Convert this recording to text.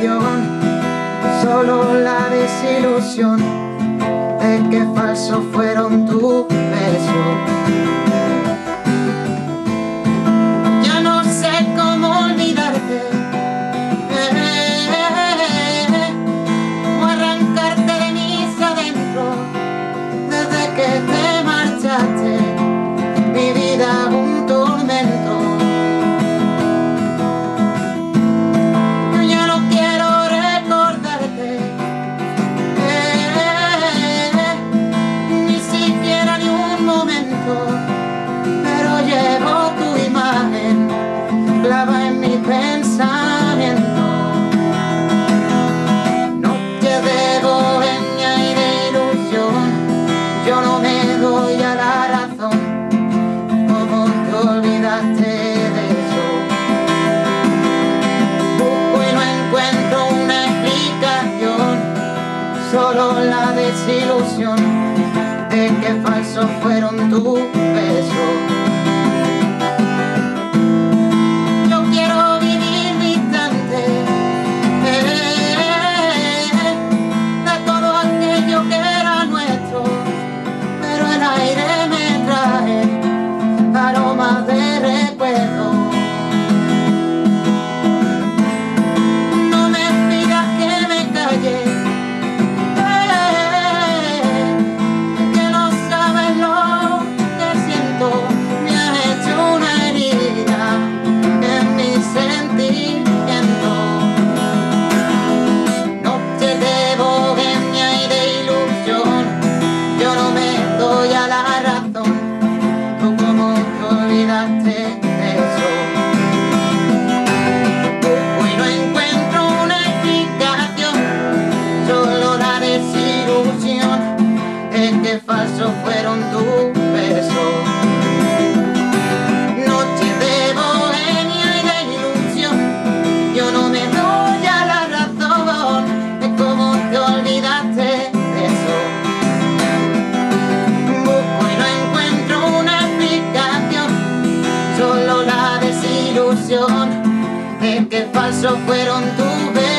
explicación, solo la desilusión de que falsos fueron tus besos. Ya no sé cómo olvidarte, cómo arrancarte de mis adentros. Desde que te marchaste, mi vida un tormento. Yo ya no quiero recordarte, ni siquiera ni un momento, pero llevo tu imagen clavada en mi pensamiento. No te debo veña y de ilusión, yo no me doy a la razón. ¿Cómo te olvidaste de eso? Busco y no encuentro una explicación, solo la desilusión de que falsos fueron tus besos. Yo quiero vivir distante de todo aquello que era nuestro, pero el aire me trae aromas de recuerdo. No me pidas que me calle, que no sabes lo que siento. Me has hecho una herida en mi sentimiento. No te debo veña y de ilusión, yo no me doy a la razón. ¿Tú cómo te olvidaste de eso? Busco y no encuentro una explicación, solo la desilusión de que falsos fueron tus besos. No te debo veña y de ilusión, yo no me doy a la razón de cómo te olvidaste de eso. Busco y no encuentro una explicación, solo la desilusión de que falsos fueron tus besos.